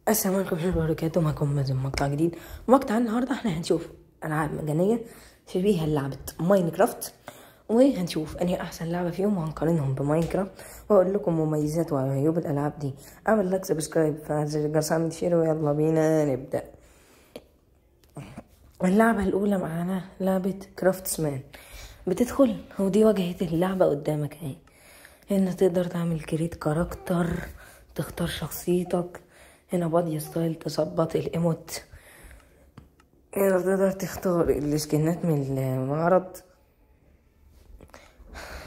السلام عليكم ورحمة الله وبركاته. معكم مازن، مقطع جديد. مقطع النهاردة احنا هنشوف ألعاب مجانية شبيهة للعبة ماينكرافت، وهنشوف أنهي أحسن لعبة فيهم وهنقارنهم بماينكرافت، وأقول لكم مميزات وعيوب الألعاب دي. اعمل لايك، سبسكرايب، فعل الجرس، اعمل شير، ويلا بينا نبدأ. اللعبة الأولى معانا لعبة كرافتسمان. بتدخل ودي واجهة اللعبة قدامك اهي. هنا تقدر تعمل كريت كاركتر، تختار شخصيتك. هنا بادي ستايل، تظبط الايموت. هنا تقدر تختار السكنات من المعرض.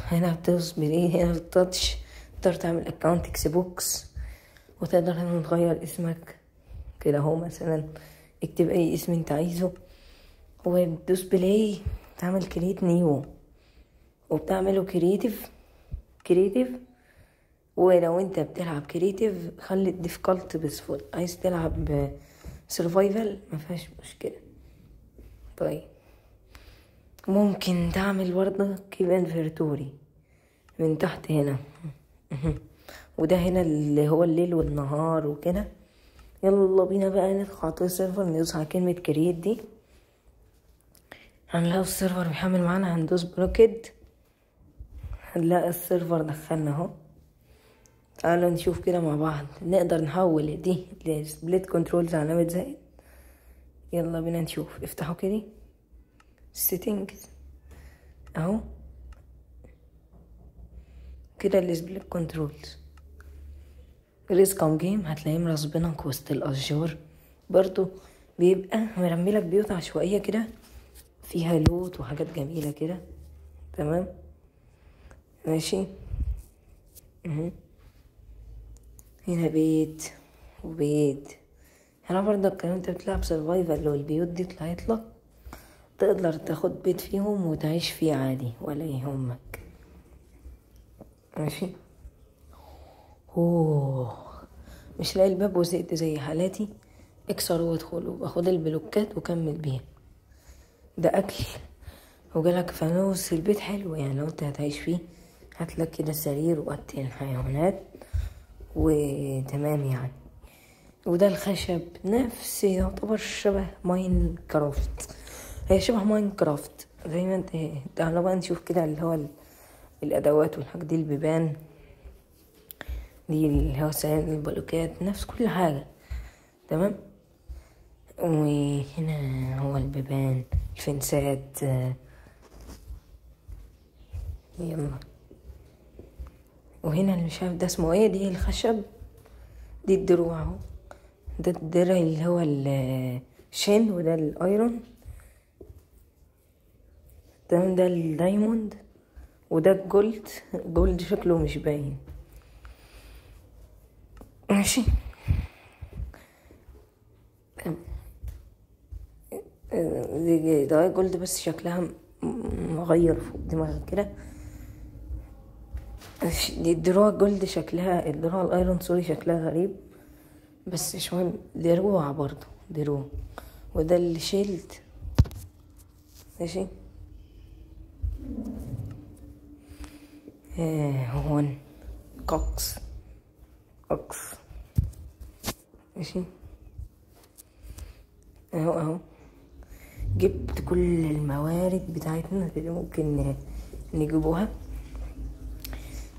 هنا بتدوس بالايه، هنا التاتش تقدر تعمل اكونت اكس بوكس، وتقدر هنا تغير اسمك كده اهو. مثلا اكتب اي اسم انت عايزه، وتدوس بلاي تعمل كريت نيو، وبتعمله كريتيف. ولو انت بتلعب كريتيف خلي الديفيكولت بسفول، عايز تلعب سرفايفل مفيهاش مشكلة. طيب ممكن تعمل برضه كيف انفرتوري من تحت هنا وده هنا اللي هو الليل والنهار وكده. يلا بينا بقى ندخل على السيرفر، ندوس على كلمة كريت دي. هنلاقي السيرفر بيحمل معانا، هندوس بلوكد، هنلاقي السيرفر دخلنا اهو. تعالوا نشوف كده مع بعض. نقدر نحول دي لسبليت كنترولز علامة زائد. يلا بينا نشوف. افتحوا كده settings اهو كده السبليت كنترولز. ريز كام جيم هتلاقيه مرصبينك وسط الاشجار، برضو بيبقى مرميلك بيوت عشوائية كده فيها لوت وحاجات جميلة كده. تمام ماشي. هنا بيت وبيت. هنا برضك لو انت بتلعب سرفايفل والبيوت دي طلعت لك، تقدر تاخد بيت فيهم وتعيش فيه عادي ولا يهمك. ماشي. اوه، مش لاقي الباب وزهقت زي حالاتي؟ اكسر وادخل وخد البلوكات وكمل بيها. ده اكل وجالك فانوس. البيت حلو يعني لو انت هتعيش فيه. هاتلك كده سرير وقتل الحيوانات وتمام يعني. وده الخشب نفس يعتبر شبه ماينكرافت، هي شبه ماينكرافت زي ما انت. تعالوا بقى نشوف كده اللي هو الادوات والحاجات دي. البيبان دي اللي هو سلام البلوكات، نفس كل حاجة. تمام. وهنا هو البيبان، الفنسات. يلا. وهنا اللي مش عارف ده اسمه ايه، دي الخشب، دي الدروع اهو. ده الدرع اللي هو الشين، وده الايرون. تمام. ده الدايموند، وده الجولد شكله مش باين. ماشي. ده جولد بس شكلها مغير فوق دماغك كده. دي الدروع جولد شكلها، الدروع الايرون سوري شكلها غريب، بس مش مهم. دروع برضو دروع. وده اللي شيلد. ماشي. هون كوكس. ماشي اهو. جبت كل الموارد بتاعتنا اللي ممكن نجيبوها.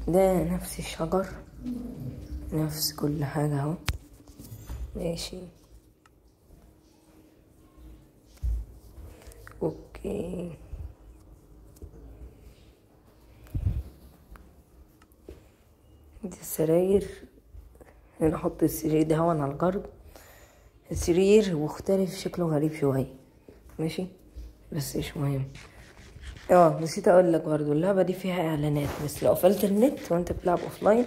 ده نفس الشجر، نفس كل حاجة اهو. ماشي اوكي. دي السراير. هنا احط السرير ده هون على الجرد. السرير مختلف شكله غريب شوية. ماشي بس مش مهم. نسيت اقول لك برضو اللعبة دي فيها اعلانات، بس لو قفلت النت وانت بتلعب اوفلاين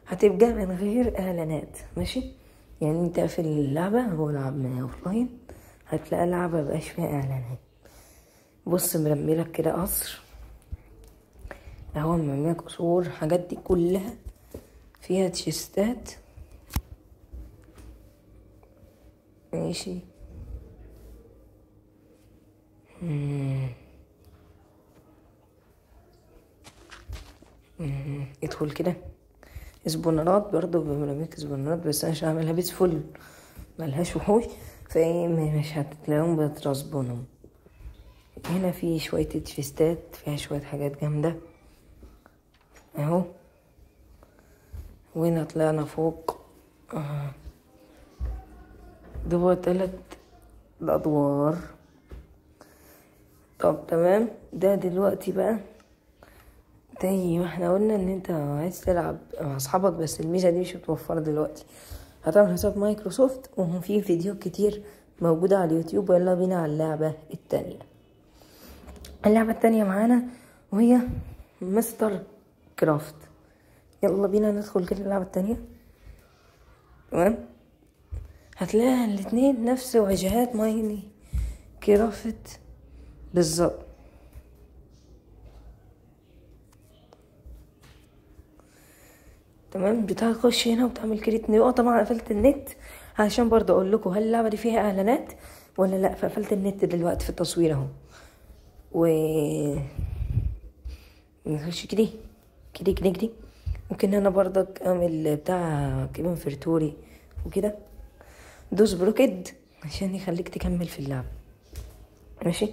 هتبقى من غير اعلانات. ماشي يعني انت قافل اللعبة والعب من اوفلاين هتلاقي اللعبة مبقاش فيها اعلانات. بص مرميلك كده قصر اهو، مرميلك قصور. الحاجات دي كلها فيها تشيستات. ماشي. ادخل كده. سبونرات برضه، براميك سبونرات، بس انا مش هعملها بيس فل ملهاش وحوش، فايه مش هتلاقيهم بترسبونهم. هنا في شوية تشيستات فيها شوية حاجات جامدة اهو. وهنا طلعنا فوق دول 3 الأدوار. طب تمام، ده دلوقتي بقى زي ما احنا قلنا ان انت عايز تلعب مع اصحابك، بس الميزة دي مش متوفرة دلوقتي. هتعمل حساب مايكروسوفت وفي فيديو كتير موجودة على اليوتيوب. ويلا بينا على اللعبة التانية. اللعبة التانية معانا وهي مستر كرافت. يلا بينا ندخل كده اللعبة التانية. تمام، هتلاقي الاتنين نفس واجهات مايني كرافت بالظبط. تمام، بتخش هنا وتعمل كريت نيو. طبعا قفلت النت عشان برضه اقول لكم هل اللعبه دي فيها اعلانات ولا لا، فقفلت النت دلوقتي في التصوير اهو. نخش كده كده كده كده. ممكن انا برضك اعمل بتاع كيفن فيرتوري وكده. دوس بلوكيد عشان يخليك تكمل في اللعبه. ماشي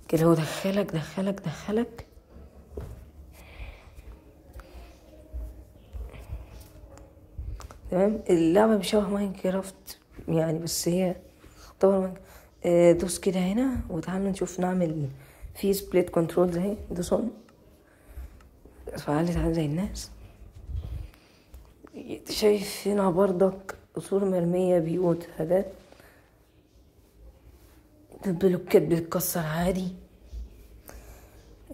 كده، هو دخلك. تمام، اللعبة بشبه ماينكرافت يعني، بس هي طبعا دوس كده هنا وتعالوا نشوف نعمل في سبليت كنترول اهي. دوس اون، فعلت زي الناس. شايف هنا برضك قصور مرمية، بيوت، حاجات. البلوكات بتتكسر عادي.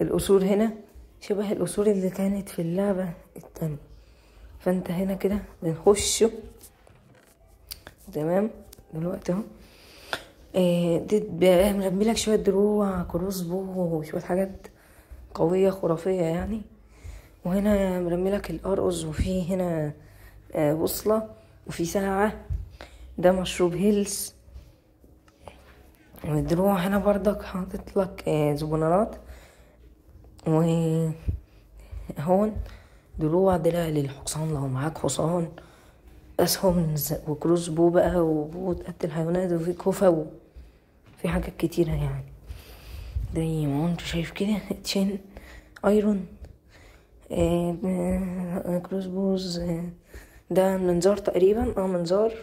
القصور هنا شبه القصور اللي كانت في اللعبة التانية. فانت هنا كده بنخش. تمام، دلوقتي اهو دي مرمي لك شوية دروع كروس بو وشوية حاجات قوية خرافية يعني. وهنا مرمي لك الأرقص، وفي هنا بوصلة، وفي ساعة. ده مشروب هيلز. والدروع هنا برضك حاطط لك زبونرات. وهون دروع دلع للحصان لو معاك حصان. أسهم وكروس بو بقى، وبو تقتل حيوانات، وفي كوفة، في حاجات كتيرة يعني. زي ما انت شايف كده تشين ايرون كروس بوز. ده منظار تقريبا، منظار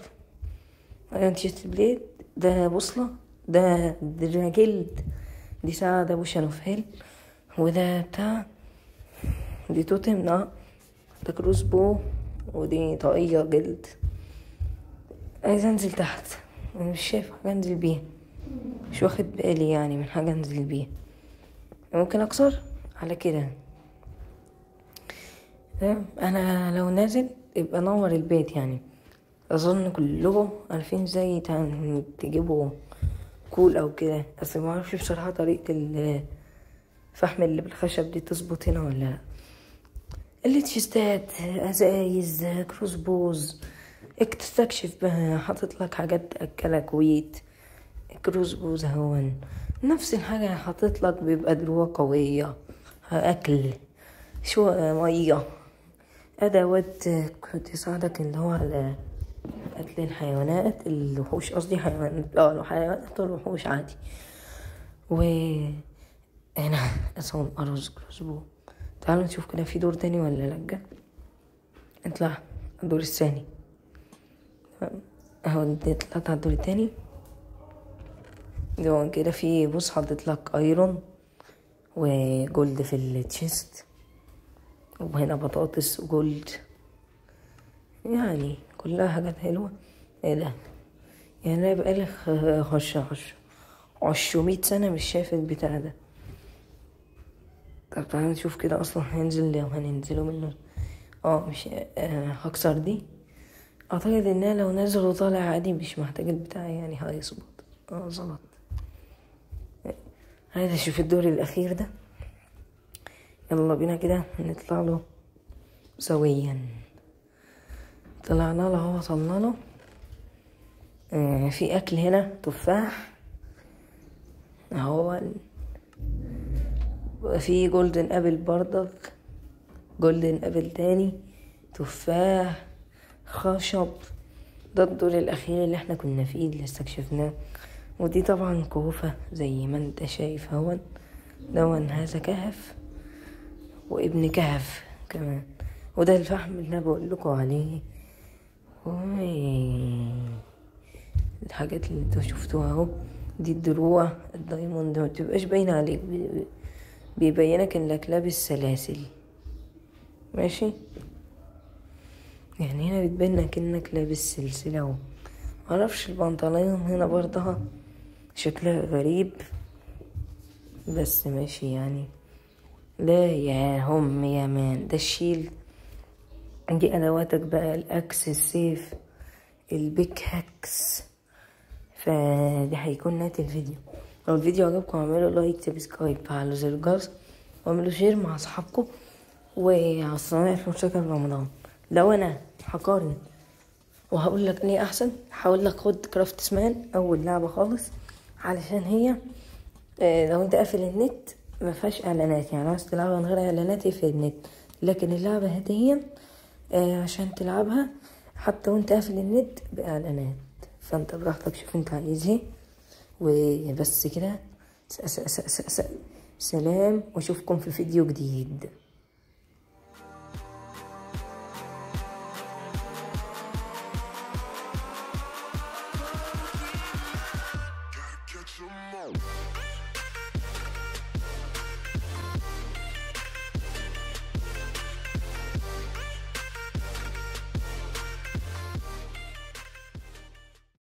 ايرون تشيست بليد. ده بوصلة، ده جلد. دي ساعة، ده بوشن اوف هيل. وده بتاع دي توتم. ده كروس بو، ودي طاقية جلد. عايز انزل تحت، مش شايف حاجة انزل بيها، مش واخد بالي يعني من حاجة انزل بيها. ممكن اكسر على كده. انا لو نازل يبقى نور البيت يعني. اظن كلهم عارفين ازاي تجيبوا كول او كده، بس ما اعرفش بصراحة طريقة الفحم اللي بالخشب دي تظبط هنا ولا لا. التشيستات، ازايز، كروس بوز، اكتستكشف بقى. حاطط لك حاجات تأكلك ويت. كروس بوز هون نفس الحاجة حاطط لك، بيبقى دروع قوية، اكل، شو مية، ادوات تساعدك اللي هو على قتل الحيوانات، الوحوش قصدي، حيوانات حيوانات والوحوش عادي. هنا اسهم ارز كروسبو. تعالوا نشوف كده في دور تاني ولا لأ. اطلع الدور الثاني اهو. طلعت على الدور التاني. ده كده في بص حطيت لك ايرون وجولد في التشيست، وهنا بطاطس وجولد، يعني كلها حاجات حلوة. ايه ده يعني؟ انا بقالي خش 200 سنة مش شايف البتاع ده. طب تعالى نشوف كده اصلا هننزل لو هننزله منه. مش هكسر دي. اعتقد انها لو نازل وطالع عادي مش محتاج البتاع يعني، هيظبط. ظبط. عايز اشوف الدور الاخير ده. يلا بينا كده نطلع له سويا. طلعنا له، وصلنا له. في اكل هنا، تفاح اهو. في جولدن ابل برضك، جولدن ابل تاني، تفاح، خشب. ده الدور الاخير اللي احنا كنا فيه اللي استكشفناه. ودي طبعا كوفة زي ما انت شايف اهون. دون هذا كهف وابن كهف كمان. وده الفحم اللي انا بقول لكم عليه. الحاجات اللي انتوا شفتوها اهو، دي الدروع الدايموند. ما بتبقاش باينه عليك، بيبينك انك لابس سلاسل، ماشي؟ يعني هنا بتبينك انك لابس سلسله اهو. معرفش البنطلون هنا برضها شكلها غريب، بس ماشي يعني. لا يا هم يا مان، ده الشيل. دي ادواتك بقى، الاكس، السيف، البيك هاكس. فدي هيكون نهاية الفيديو. لو الفيديو عجبكم اعملوا لايك، سبسكرايب، فعلوا زر الجرس، واعملوا شير مع اصحابكم. وعلى الصنايع في مشاكل رمضان. لو انا هقارن وهقول لك ليه احسن، هقول لك خد كرافت مان اول لعبة خالص، علشان هي لو انت قافل النت ما فيهاش اعلانات. يعني عايز تلعبها من غير اعلانات يقفل النت. لكن اللعبة هدية عشان تلعبها حتى وانت قافل النت باعلانات. فانت براحتك، شوف انت عايز ايه. وبس كده. سلام، واشوفكم في فيديو جديد.